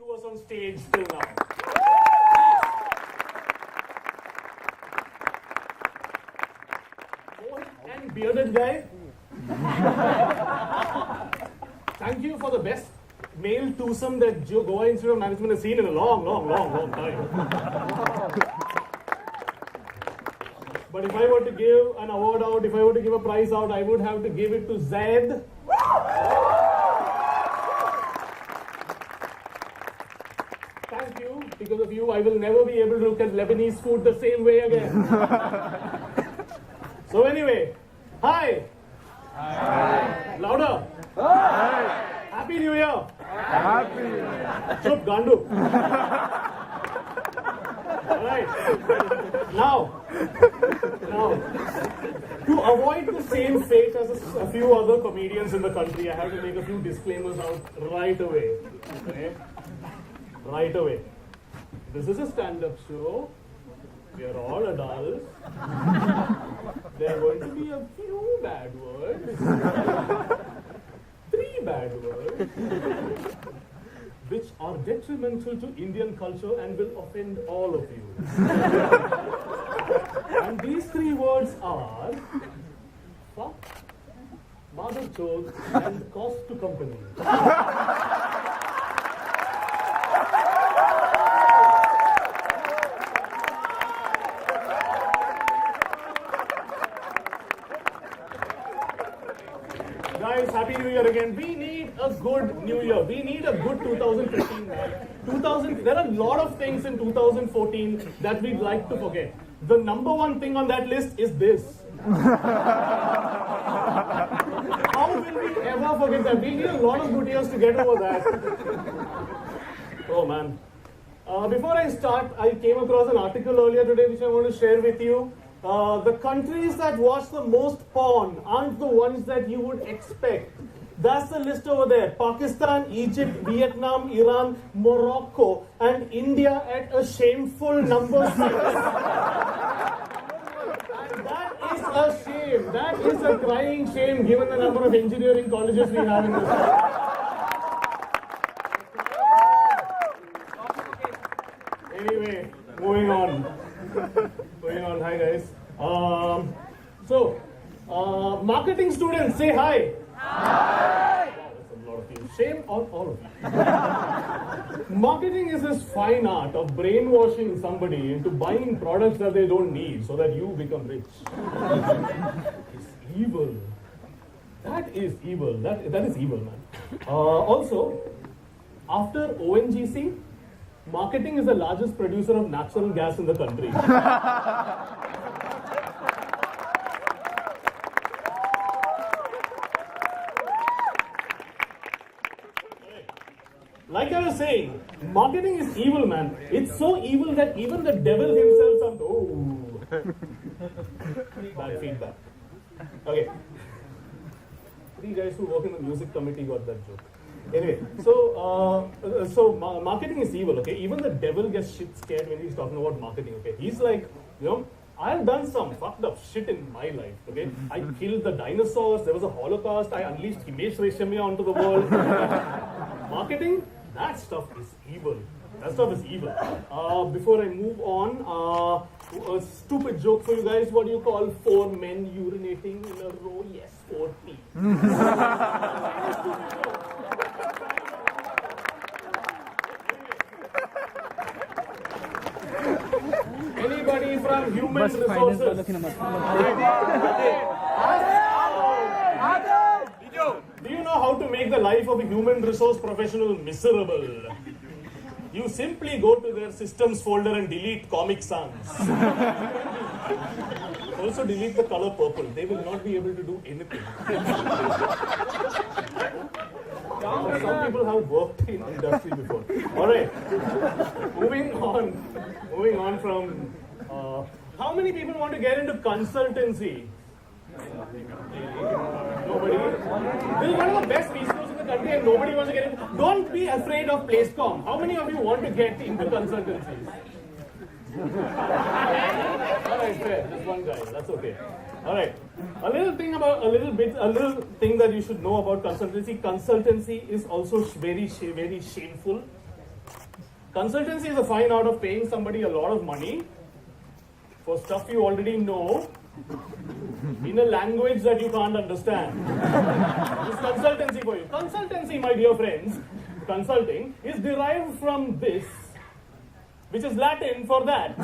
you us on stage till now. Old and bearded guy. Thank you for the best male twosome that Goa Institute of Management has seen in a long time. But if I were to give an award out, if I were to give a prize out, I would have to give it to Zaid. Thank you. Because of you, I will never be able to look at Lebanese food the same way again. So anyway, hi. Hi. Louder. Hi. Happy New Year. Happy. Chup, Gandu. All right. Now, to avoid the same fate as a few other comedians in the country, I have to make a few disclaimers out right away. Okay? Right away. This is a stand-up show. We are all adults. There are going to be a few bad words. 3 bad words. Which are detrimental to Indian culture and will offend all of you. And these 3 words are fuck, mother chode, and cost to company. Guys, Happy New Year again. We need a good New Year. We need a good 2015. There are a lot of things in 2014 that we'd like to forget. The number one thing on that list is this. How will we ever forget that? We need a lot of good years to get over that. Oh man. Before I start, I came across an article earlier today which I want to share with you. The countries that watch the most porn aren't the ones that you would expect. That's the list over there. Pakistan, Egypt, Vietnam, Iran, Morocco, and India at a shameful number 6. And that is a shame. That is a crying shame given the number of engineering colleges we have in this country. Anyway, moving on. Hi guys. Marketing students, say hi. Hi. Wow, that's a lot of you. Shame on all of you. Marketing is this fine art of brainwashing somebody into buying products that they don't need so that you become rich. It's evil. That is evil. That is evil, man. Also, after ONGC, marketing is the largest producer of natural gas in the country. Like I was saying, marketing is evil, man. It's so evil that even the devil himself bad feedback. Okay. 3 guys who work in the music committee got that joke. Anyway, so marketing is evil, okay? Even the devil gets shit scared when he's talking about marketing, okay? He's like, I've done some fucked up shit in my life, okay? I killed the dinosaurs, there was a Holocaust, I unleashed Himesh Reshammiya onto the world. Marketing, that stuff is evil. That stuff is evil. Before I move on, a stupid joke for you guys. What do you call 4 men urinating in a row? Yes, 4 P. Anybody from human resources? Do you know how to make the life of a human resource professional miserable? You simply go to their systems folder and delete Comic Sans. Also delete the color purple. They will not be able to do anything. Some people have worked in industry before. Alright. Moving on from how many people want to get into consultancy? Nobody. This is one of the best resources in the country and nobody wants to get in. Don't be afraid of PlaceCom. How many of you want to get into consultancies? Alright, fair. Just one guy. That's okay. Alright. A little thing that you should know about consultancy. Consultancy is also very shameful. Consultancy is a fine art of paying somebody a lot of money for stuff you already know in a language that you can't understand. It's consultancy for you. Consultancy, my dear friends, consulting is derived from this, which is Latin for that.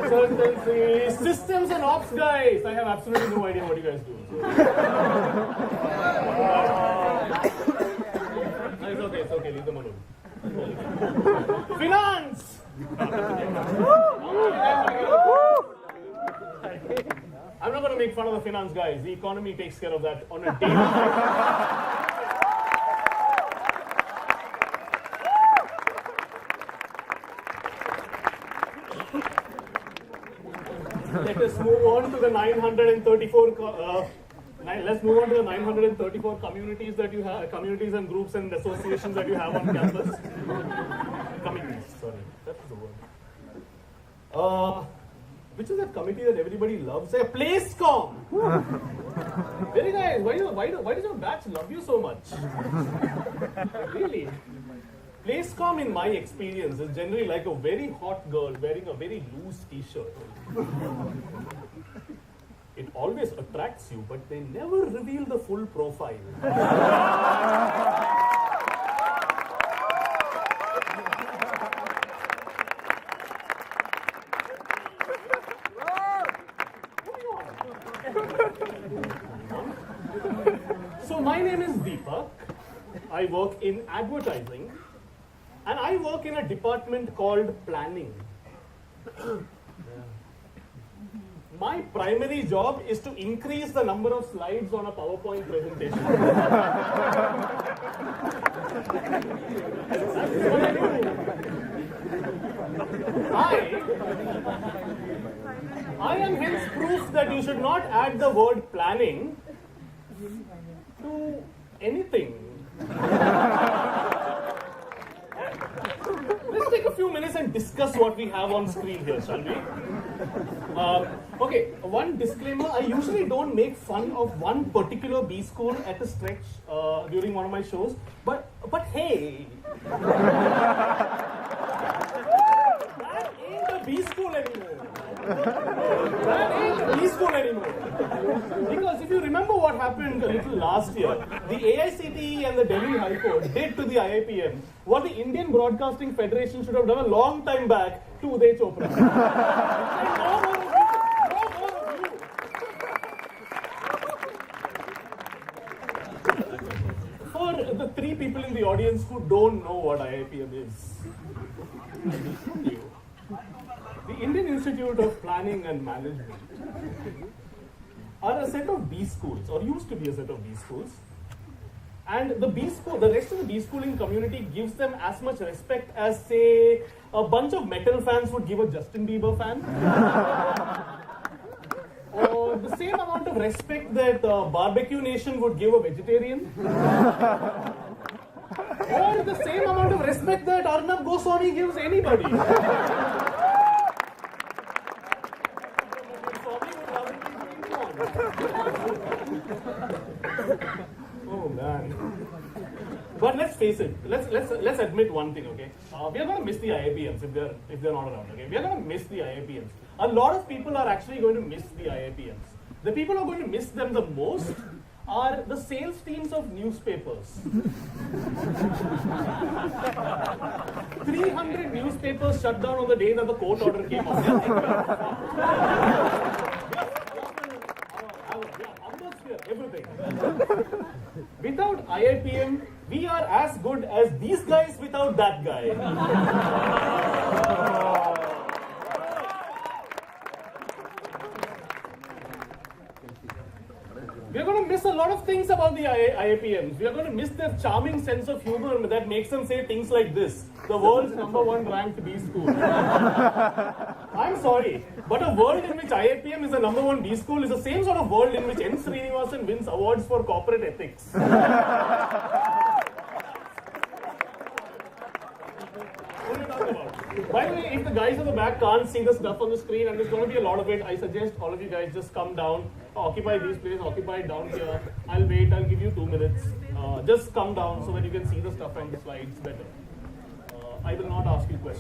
Consultancy, systems and ops guys. I have absolutely no idea what you guys do. It's okay, leave them alone. Finance! I'm not going to make fun of the finance guys. The economy takes care of that on a daily basis. Let us move on to the 934. Let's move on to the 934 communities that you have, communities and groups and associations that you have on campus. Committees, sorry, that's the word. Which is that committee that everybody loves? Say, PlaceCom. Very nice. Why does your batch love you so much? Really? PlaceCom, in my experience, is generally like a very hot girl wearing a very loose t-shirt. It always attracts you, but they never reveal the full profile. So my name is Deepak. I work in advertising. And I work in a department called planning. My primary job is to increase the number of slides on a PowerPoint presentation. I am hence proof that you should not add the word planning to anything. Let's take a few minutes and discuss what we have on screen here, shall we? Okay, one disclaimer, I usually don't make fun of one particular B school at a stretch during one of my shows, but hey, that ain't a B school anymore. That ain't a B school anymore. Because if you remember what happened a little last year, the AICTE and the Delhi High Court did to the IIPM what the Indian Broadcasting Federation should have done a long time back to Uday Chopra. No more of you. For the three people in the audience who don't know what IIPM is, the Indian Institute of Planning and Management are a set of B schools, or used to be a set of B schools. And the rest of the B schooling community gives them as much respect as, say, a bunch of metal fans would give a Justin Bieber fan. Or the same amount of respect that Barbecue Nation would give a vegetarian. Or the same amount of respect that Arnab Goswami gives anybody. Oh man. But let's face it. Let's admit one thing, okay? We are going to miss the IIPMs if they're not around. Okay, we are going to miss the IIPMs. A lot of people are actually going to miss the IIPMs. The people who are going to miss them the most are the sales teams of newspapers. 300 newspapers shut down on the day that the court order came out. Everything. Without IIPM, we are as good as these guys without that guy. We are going to miss a lot of things about the IIPMs. We are going to miss their charming sense of humor that makes them say things like this: the world's #1 ranked B school. I'm sorry, but a world in which IIPM is the #1 B school is the same sort of world in which N. Srinivasan wins awards for corporate ethics. What are you talking about? By the way, if the guys in the back can't see the stuff on the screen and there's going to be a lot of it, I suggest all of you guys just come down, occupy these places, occupy down here. I'll wait, I'll give you 2 minutes. Just come down so that you can see the stuff on the slides better. I will not ask you questions.